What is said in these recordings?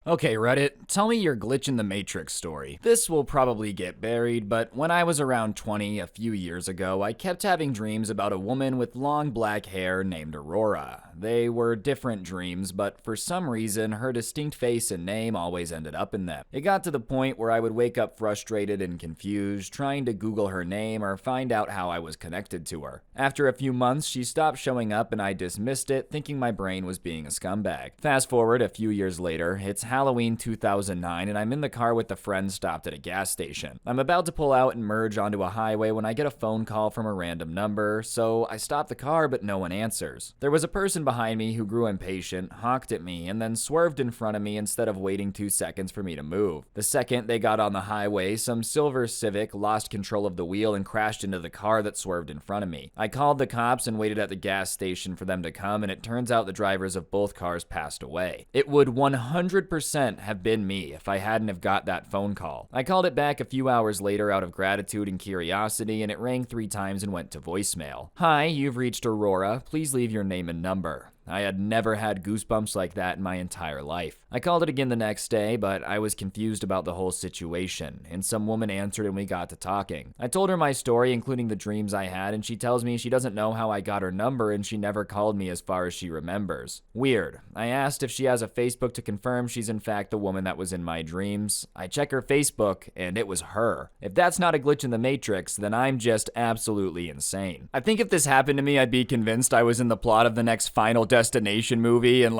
Okay, Reddit, tell me your glitch in the Matrix story. This will probably get buried, but when I was around 20 a few years ago, I kept having dreams about a woman with long black hair named Aurora. They were different dreams, but for some reason, her distinct face and name always ended up in them. It got to the point where I would wake up frustrated and confused, trying to Google her name or find out how I was connected to her. After a few months, she stopped showing up and I dismissed it, thinking my brain was being a scumbag. Fast forward a few years later, it's Halloween 2009 and I'm in the car with a friend stopped at a gas station. I'm about to pull out and merge onto a highway when I get a phone call from a random number, so I stop the car but no one answers. There was a person behind me who grew impatient, honked at me, and then swerved in front of me instead of waiting 2 seconds for me to move. The second they got on the highway, some silver Civic lost control of the wheel and crashed into the car that swerved in front of me. I called the cops and waited at the gas station for them to come, and it turns out the drivers of both cars passed away. It would 100% have been me if I hadn't have got that phone call. I called it back a few hours later out of gratitude and curiosity, and it rang 3 times and went to voicemail. Hi, you've reached Aurora. Please leave your name and number. I had never had goosebumps like that in my entire life. I called it again the next day, but I was confused about the whole situation, and some woman answered and we got to talking. I told her my story, including the dreams I had, and she tells me she doesn't know how I got her number and she never called me as far as she remembers. Weird. I asked if she has a Facebook to confirm she's in fact the woman that was in my dreams. I check her Facebook, and it was her. If that's not a glitch in the Matrix, then I'm just absolutely insane. I think if this happened to me, I'd be convinced I was in the plot of the next Final Destination movie and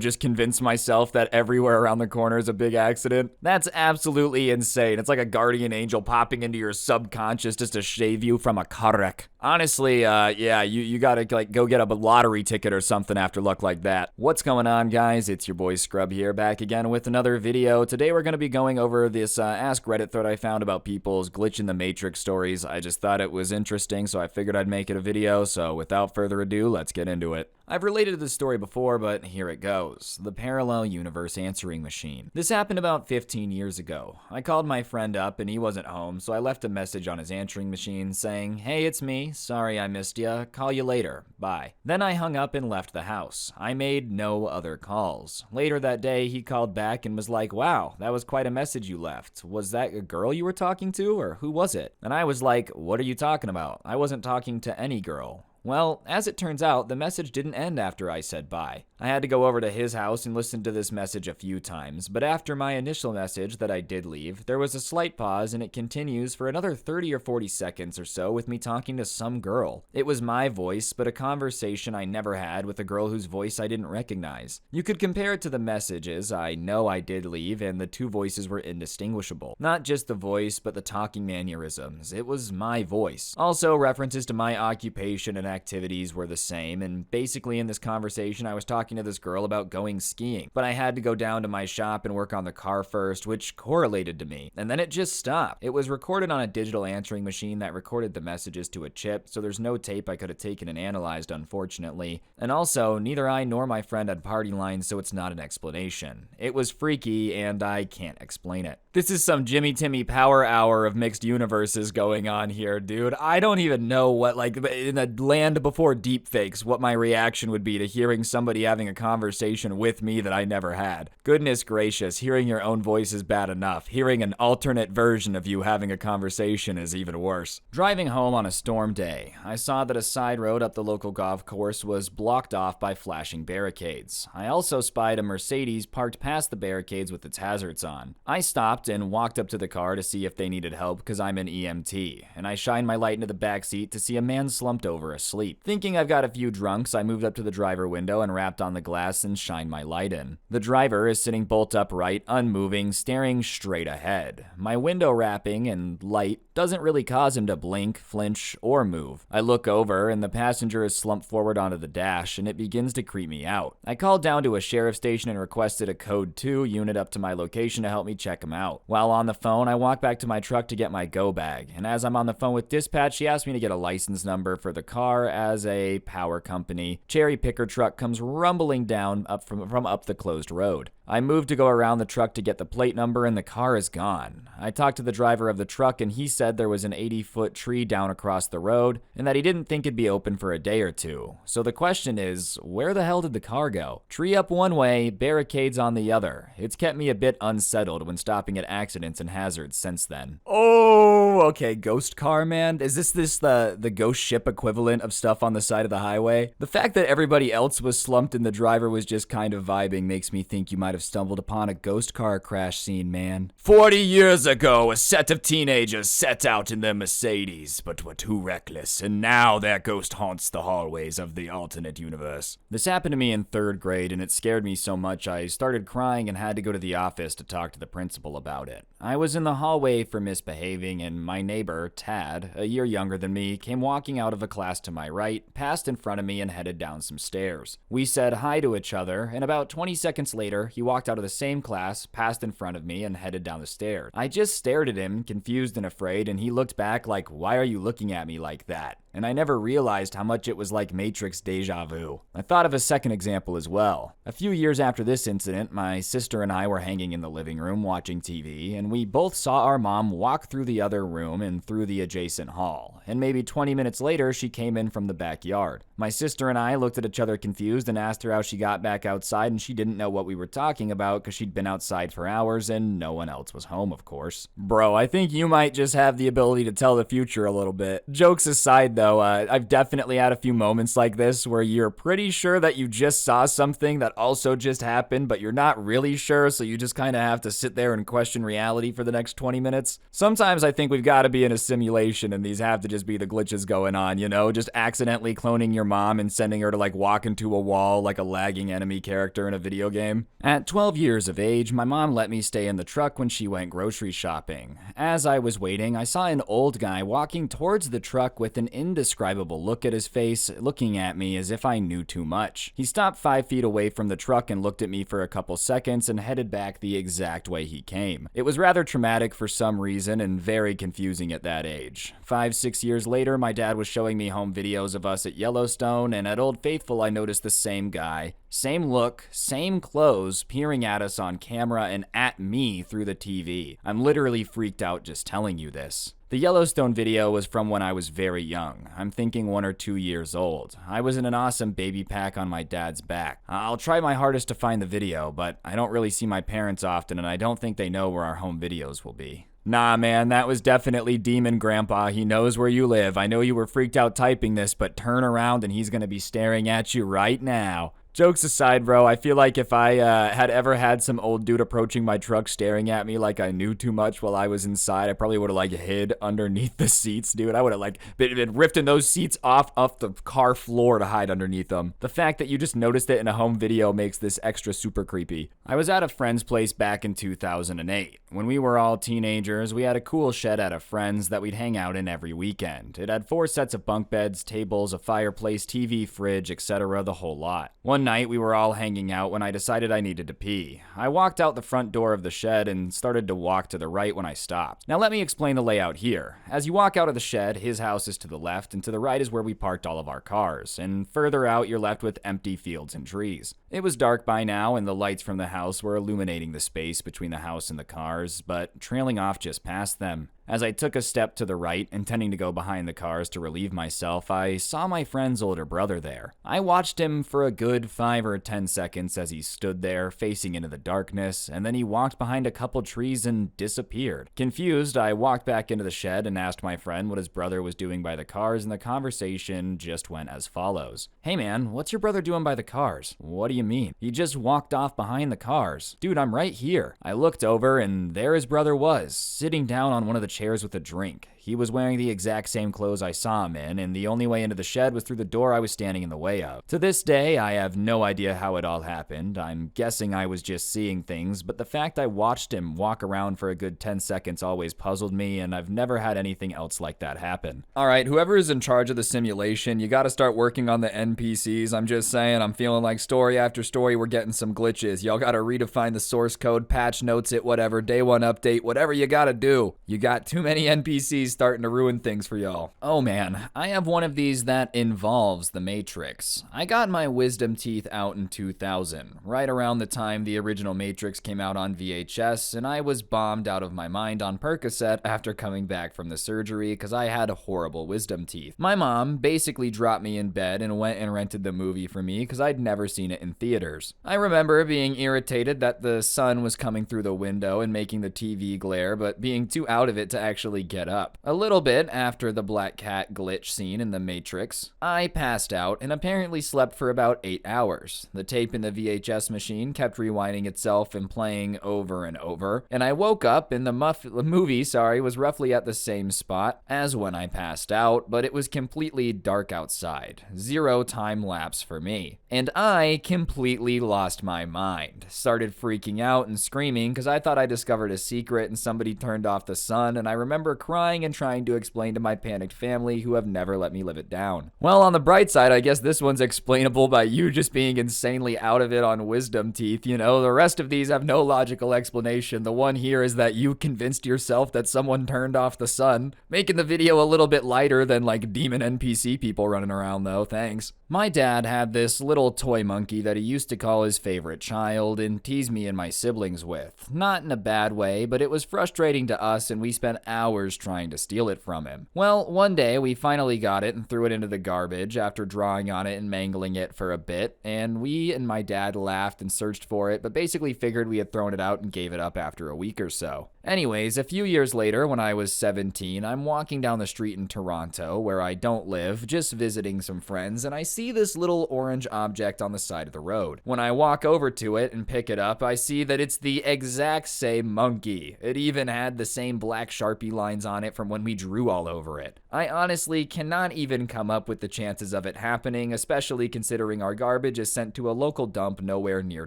just convince myself that everywhere around the corner is a big accident. That's absolutely insane. It's like a guardian angel popping into your subconscious just to shave you from a car wreck. Honestly, you gotta go get a lottery ticket or something after luck like that. What's going on, guys? It's your boy Scrub here, back again with another video. Today we're gonna be going over this Ask Reddit thread I found about people's glitch in the Matrix stories. I just thought it was interesting, so I figured I'd make it a video. So without further ado, let's get into it. I've related this story before, but here it goes. The parallel universe answering machine. This happened about 15 years ago. I called my friend up and he wasn't home, so I left a message on his answering machine saying, "Hey, it's me. Sorry I missed ya. Call you later. Bye." Then I hung up and left the house. I made no other calls. Later that day, he called back and was like, "Wow, that was quite a message you left. Was that a girl you were talking to, or who was it?" And I was like, "What are you talking about? I wasn't talking to any girl." Well, as it turns out, the message didn't end after I said bye. I had to go over to his house and listen to this message a few times, but after my initial message that I did leave, there was a slight pause and it continues for another 30 or 40 seconds or so with me talking to some girl. It was my voice, but a conversation I never had with a girl whose voice I didn't recognize. You could compare it to the messages I know I did leave, and the two voices were indistinguishable. Not just the voice, but the talking mannerisms. It was my voice. Also, references to my occupation and activities were the same, and basically in this conversation I was talking to this girl about going skiing, but I had to go down to my shop and work on the car first, which correlated to me, and then it just stopped. It was recorded on a digital answering machine that recorded the messages to a chip, so there's no tape I could have taken and analyzed, unfortunately. And also, neither I nor my friend had party lines, so it's not an explanation. It was freaky, and I can't explain it. This is some Jimmy Timmy power hour of mixed universes going on here, dude. I don't even know what, in the land before deepfakes, what my reaction would be to hearing somebody having a conversation with me that I never had. Goodness gracious, hearing your own voice is bad enough. Hearing an alternate version of you having a conversation is even worse. Driving home on a storm day, I saw that a side road up the local golf course was blocked off by flashing barricades. I also spied a Mercedes parked past the barricades with its hazards on. I stopped and walked up to the car to see if they needed help because I'm an EMT, and I shined my light into the back seat to see a man slumped over asleep. Thinking I've got a few drunks, I moved up to the driver window and rapped on the glass and shined my light in. The driver is sitting bolt upright, unmoving, staring straight ahead. My window wrapping and light doesn't really cause him to blink, flinch, or move. I look over and the passenger is slumped forward onto the dash, and it begins to creep me out. I called down to a sheriff's station and requested a code 2 unit up to my location to help me check him out. While on the phone, I walk back to my truck to get my go bag, and as I'm on the phone with dispatch, she asked me to get a license number for the car car as a power company cherry picker truck comes rumbling down from up the closed road. I move to go around the truck to get the plate number and the car is gone. I talked to the driver of the truck and he said there was an 80-foot tree down across the road and that he didn't think it'd be open for a day or two. So the question is, where the hell did the car go? Tree up one way, barricades on the other. It's kept me a bit unsettled when stopping at accidents and hazards since then. Oh, okay, ghost car, man. Is this the ghost ship equivalent of stuff on the side of the highway? The fact that everybody else was slumped and the driver was just kind of vibing makes me think you might have stumbled upon a ghost car crash scene, man. 40 years ago, a set of teenagers set out in their Mercedes, but were too reckless, and now their ghost haunts the hallways of the alternate universe. This happened to me in 3rd grade, and it scared me so much I started crying and had to go to the office to talk to the principal about it. I was in the hallway for misbehaving, and my neighbor, Tad, a year younger than me, came walking out of a class to my right, passed in front of me, and headed down some stairs. We said hi to each other, and about 20 seconds later, he walked out of the same class, passed in front of me, and headed down the stairs. I just stared at him, confused and afraid, and he looked back like, "Why are you looking at me like that?" And I never realized how much it was like Matrix deja vu. I thought of a second example as well. A few years after this incident, my sister and I were hanging in the living room watching TV, and we both saw our mom walk through the other room and through the adjacent hall. And maybe 20 minutes later, she came in from the backyard. My sister and I looked at each other confused and asked her how she got back outside, and she didn't know what we were talking about because she'd been outside for hours and no one else was home, of course. Bro, I think you might just have the ability to tell the future a little bit. Jokes aside though, I've definitely had a few moments like this where you're pretty sure that you just saw something that also just happened, but you're not really sure, so you just kind of have to sit there and question reality for the next 20 minutes. Sometimes I think we've got to be in a simulation and these have to just be the glitches going on, you know? Just accidentally cloning your mom and sending her to like walk into a wall like a lagging enemy character in a video game. At 12 years of age, my mom let me stay in the truck when she went grocery shopping. As I was waiting, I saw an old guy walking towards the truck with an indescribable look at his face, looking at me as if I knew too much. He stopped 5 feet away from the truck and looked at me for a couple seconds and headed back the exact way he came. It was rather traumatic for some reason and very confusing at that age. 5-6 years later, my dad was showing me home videos of us at Yellowstone, and at Old Faithful I noticed the same guy, same look, same clothes, peering at us on camera and at me through the TV. I'm literally freaked out just telling you this. The Yellowstone video was from when I was very young. I'm thinking 1 or 2 years old. I was in an awesome baby pack on my dad's back. I'll try my hardest to find the video, but I don't really see my parents often and I don't think they know where our home videos will be. Nah, man, that was definitely Demon Grandpa. He knows where you live. I know you were freaked out typing this, but turn around and he's gonna be staring at you right now. Jokes aside, bro, I feel like if I had ever had some old dude approaching my truck staring at me like I knew too much while I was inside, I probably would have like hid underneath the seats, dude. I would have like been ripping those seats off the car floor to hide underneath them. The fact that you just noticed it in a home video makes this extra super creepy. I was at a friend's place back in 2008. When we were all teenagers, we had a cool shed at a friend's that we'd hang out in every weekend. It had 4 sets of bunk beds, tables, a fireplace, TV, fridge, etc., the whole lot. One night, we were all hanging out when I decided I needed to pee. I walked out the front door of the shed and started to walk to the right when I stopped. Now let me explain the layout here. As you walk out of the shed, his house is to the left, and to the right is where we parked all of our cars, and further out you're left with empty fields and trees. It was dark by now, and the lights from the house were illuminating the space between the house and the cars, but trailing off just past them. As I took a step to the right, intending to go behind the cars to relieve myself, I saw my friend's older brother there. I watched him for a good 5 or 10 seconds as he stood there, facing into the darkness, and then he walked behind a couple trees and disappeared. Confused, I walked back into the shed and asked my friend what his brother was doing by the cars, and the conversation just went as follows. "Hey man, what's your brother doing by the cars?" "What do you mean?" "He just walked off behind the cars." "Dude, I'm right here." I looked over, and there his brother was, sitting down on one of the chairs with a drink. He was wearing the exact same clothes I saw him in, and the only way into the shed was through the door I was standing in the way of. To this day, I have no idea how it all happened. I'm guessing I was just seeing things, but the fact I watched him walk around for a good 10 seconds always puzzled me, and I've never had anything else like that happen. Alright, whoever is in charge of the simulation, you gotta start working on the NPCs. I'm just saying, I'm feeling like story after story we're getting some glitches. Y'all gotta redefine the source code, patch notes it, whatever, day one update, whatever you gotta do. You got too many NPCs starting to ruin things for y'all. Oh man, I have one of these that involves the Matrix. I got my wisdom teeth out in 2000, right around the time the original Matrix came out on VHS, and I was bombed out of my mind on Percocet after coming back from the surgery because I had horrible wisdom teeth. My mom basically dropped me in bed and went and rented the movie for me because I'd never seen it in theaters. I remember being irritated that the sun was coming through the window and making the TV glare, but being too out of it to actually get up. A little bit after the black cat glitch scene in The Matrix, I passed out and apparently slept for about 8 hours. The tape in the VHS machine kept rewinding itself and playing over and over, and I woke up and the movie was roughly at the same spot as when I passed out, but it was completely dark outside. 0 time lapse for me. And I completely lost my mind. Started freaking out and screaming because I thought I discovered a secret and somebody turned off the sun, and I remember crying and trying to explain to my panicked family who have never let me live it down. Well, on the bright side, I guess this one's explainable by you just being insanely out of it on wisdom teeth. You know, the rest of these have no logical explanation. The one here is that you convinced yourself that someone turned off the sun, making the video a little bit lighter than like demon NPC people running around though, thanks. My dad had this little toy monkey that he used to call his favorite child and tease me and my siblings with. Not in a bad way, but it was frustrating to us and we spent hours trying to steal it from him. Well, one day we finally got it and threw it into the garbage after drawing on it and mangling it for a bit, and we and my dad laughed and searched for it, but basically figured we had thrown it out and gave it up after a week or so. Anyways, a few years later, when I was 17, I'm walking down the street in Toronto, where I don't live, just visiting some friends, and I see this little orange object on the side of the road. When I walk over to it and pick it up, I see that it's the exact same monkey. It even had the same black Sharpie lines on it from when we drew all over it. I honestly cannot even come up with the chances of it happening, especially considering our garbage is sent to a local dump nowhere near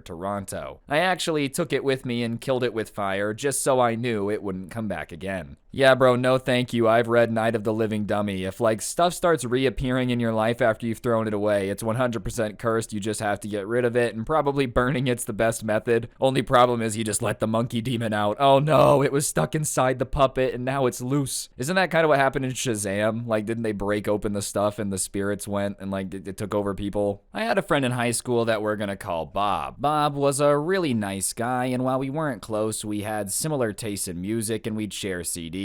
Toronto. I actually took it with me and killed it with fire just so I knew it wouldn't come back again. Yeah, bro, no thank you. I've read Night of the Living Dummy. If, like, stuff starts reappearing in your life after you've thrown it away, it's 100% cursed. You just have to get rid of it, and probably burning it's the best method. Only problem is you just let the monkey demon out. Oh no, it was stuck inside the puppet, and now it's loose. Isn't that kind of what happened in Shazam? Like, didn't they break open the stuff, and the spirits went, and, like, it took over people? I had a friend in high school that we're gonna call Bob. Bob was a really nice guy, and while we weren't close, we had similar tastes in music, and we'd share CDs.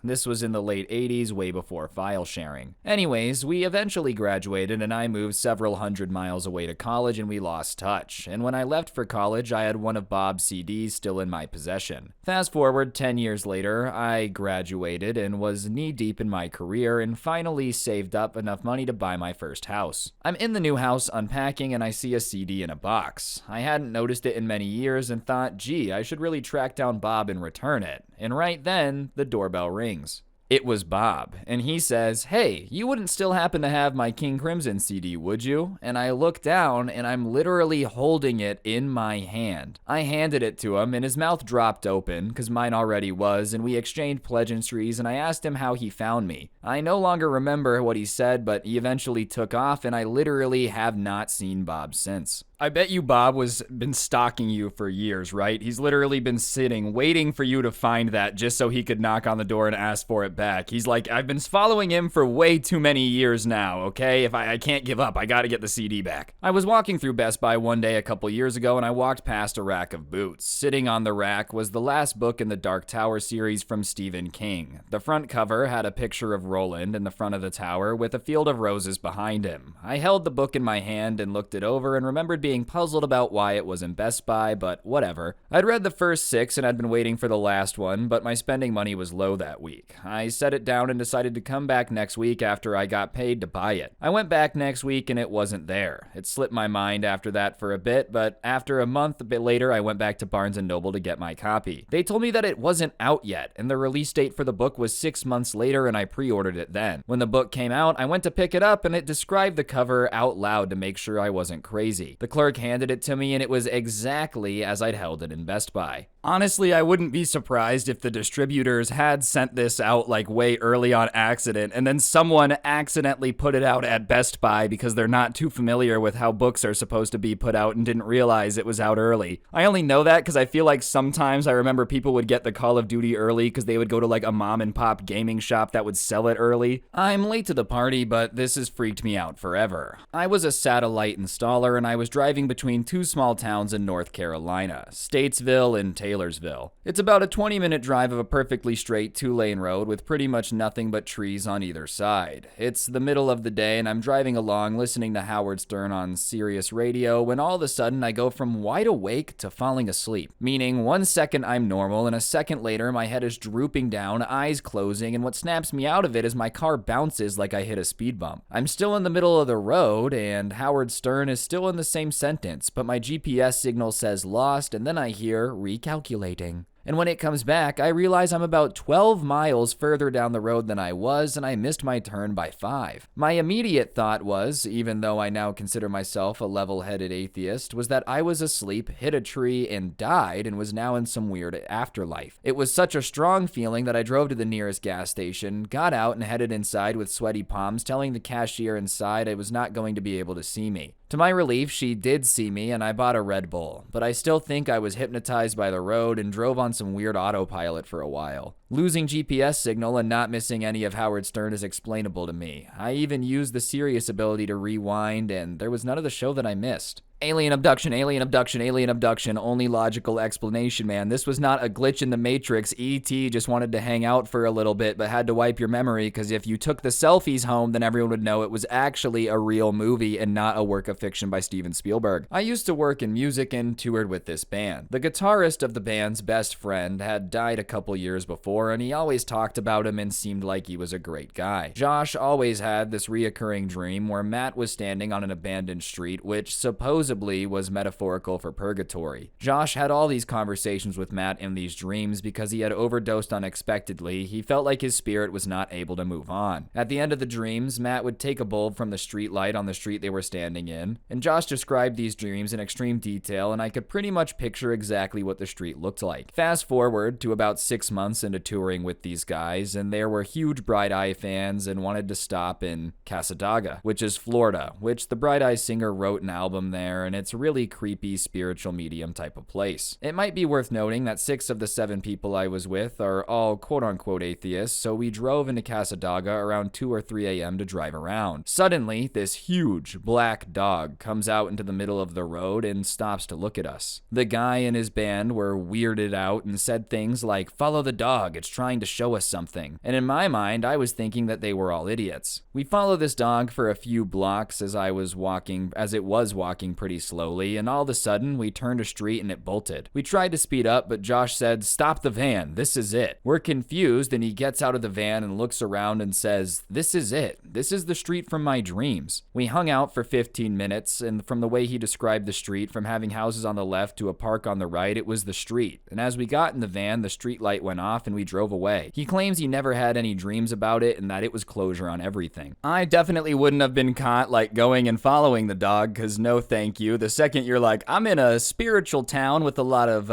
This was in the late 80s, way before file sharing. Anyways, we eventually graduated and I moved several hundred miles away to college and we lost touch. And when I left for college, I had one of Bob's CDs still in my possession. Fast forward 10 years later, I graduated and was knee-deep in my career and finally saved up enough money to buy my first house. I'm in the new house unpacking and I see a CD in a box. I hadn't noticed it in many years and thought, gee, I should really track down Bob and return it. And right then, the doorbell rings. It was Bob, and he says, "Hey, you wouldn't still happen to have my King Crimson CD, would you?" And I look down, and I'm literally holding it in my hand. I handed it to him, and his mouth dropped open, because mine already was, and we exchanged pleasantries, and I asked him how he found me. I no longer remember what he said, but he eventually took off, and I literally have not seen Bob since. I bet you Bob was been stalking you for years, right? He's literally been sitting, waiting for you to find that just so he could knock on the door and ask for it back. He's like, I've been following him for way too many years now, okay? If I can't give up, I gotta get the CD back. I was walking through Best Buy one day a couple years ago and I walked past a rack of boots. Sitting on the rack was the last book in the Dark Tower series from Stephen King. The front cover had a picture of Roland in the front of the tower with a field of roses behind him. I held the book in my hand and looked it over and remembered being puzzled about why it was in Best Buy, but whatever. I'd read the first 6 and I'd been waiting for the last one, but my spending money was low that week. I set it down and decided to come back next week after I got paid to buy it. I went back next week and it wasn't there. It slipped my mind after that for a bit, but after a month a bit later, I went back to Barnes & Noble to get my copy. They told me that it wasn't out yet, and the release date for the book was 6 months later, and I pre-ordered it then. When the book came out, I went to pick it up, and it described the cover out loud to make sure I wasn't crazy. The clerk handed it to me, and it was exactly as I'd held it in Best Buy. Honestly, I wouldn't be surprised if the distributors had sent this out like way early on accident, and then someone accidentally put it out at Best Buy because they're not too familiar with how books are supposed to be put out and didn't realize it was out early. I only know that because I feel like sometimes I remember people would get the Call of Duty early because they would go to like a mom and pop gaming shop that would sell it early. I'm late to the party, but this has freaked me out forever. I was a satellite installer and I was driving between two small towns in North Carolina, Statesville and Taylorsville. It's about a 20-minute drive of a perfectly straight 2-lane road with pretty much nothing but trees on either side. It's the middle of the day and I'm driving along listening to Howard Stern on Sirius Radio when all of a sudden I go from wide awake to falling asleep. Meaning 1 second I'm normal and a second later my head is drooping down, eyes closing, and what snaps me out of it is my car bounces like I hit a speed bump. I'm still in the middle of the road and Howard Stern is still in the same sentence, but my GPS signal says lost and then I hear recalculating. And when it comes back, I realize I'm about 12 miles further down the road than I was, and I missed my turn by 5. My immediate thought was, even though I now consider myself a level-headed atheist, was that I was asleep, hit a tree, and died, and was now in some weird afterlife. It was such a strong feeling that I drove to the nearest gas station, got out, and headed inside with sweaty palms, telling the cashier inside I was not going to be able to see me. To my relief, she did see me and I bought a Red Bull, but I still think I was hypnotized by the road and drove on some weird autopilot for a while. Losing GPS signal and not missing any of Howard Stern is explainable to me. I even used the Sirius ability to rewind and there was none of the show that I missed. Alien abduction, alien abduction, alien abduction, only logical explanation, man. This was not a glitch in the Matrix. E.T. just wanted to hang out for a little bit, but had to wipe your memory, because if you took the selfies home, then everyone would know it was actually a real movie and not a work of fiction by Steven Spielberg. I used to work in music and toured with this band. The guitarist of the band's best friend had died a couple years before, and he always talked about him and seemed like he was a great guy. Josh always had this reoccurring dream where Matt was standing on an abandoned street, which supposedly was metaphorical for purgatory. Josh had all these conversations with Matt in these dreams because he had overdosed unexpectedly. He felt like his spirit was not able to move on. At the end of the dreams, Matt would take a bulb from the street light on the street they were standing in, and Josh described these dreams in extreme detail, and I could pretty much picture exactly what the street looked like. Fast forward to about 6 months into touring with these guys, and there were huge Bright Eye fans and wanted to stop in Cassadaga, which is Florida, which the Bright Eye singer wrote an album there, and it's a really creepy spiritual medium type of place. It might be worth noting that 6 of the 7 people I was with are all quote-unquote atheists, so we drove into Cassadaga around 2 or 3 a.m. to drive around. Suddenly, this huge black dog comes out into the middle of the road and stops to look at us. The guy and his band were weirded out and said things like, "Follow the dog, it's trying to show us something." And in my mind, I was thinking that they were all idiots. We followed this dog for a few blocks as it was walking pretty slowly, and all of a sudden, we turned a street and it bolted. We tried to speed up, but Josh said, "Stop the van, this is it." We're confused, and he gets out of the van and looks around and says, "This is it. This is the street from my dreams." We hung out for 15 minutes, and from the way he described the street, from having houses on the left to a park on the right, it was the street. And as we got in the van, the street light went off and we drove away. He claims he never had any dreams about it and that it was closure on everything. I definitely wouldn't have been caught like going and following the dog, because no thank you. The second you're like, I'm in a spiritual town with a lot of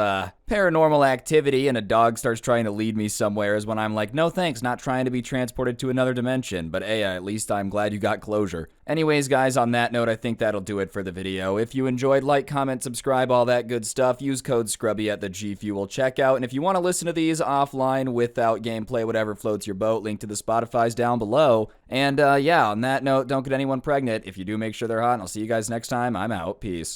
paranormal activity and a dog starts trying to lead me somewhere, is when I'm like, no thanks, not trying to be transported to another dimension. But hey, at least I'm glad you got closure. Anyways, guys, on that note, I think that'll do it for the video. If you enjoyed, like, comment, subscribe, all that good stuff. Use code Scrubby at the G Fuel checkout. And if you want to listen to these offline without gameplay, whatever floats your boat, link to the Spotify's down below. And yeah, on that note, don't get anyone pregnant. If you do, make sure they're hot, and I'll see you guys next time. I'm out. Peace.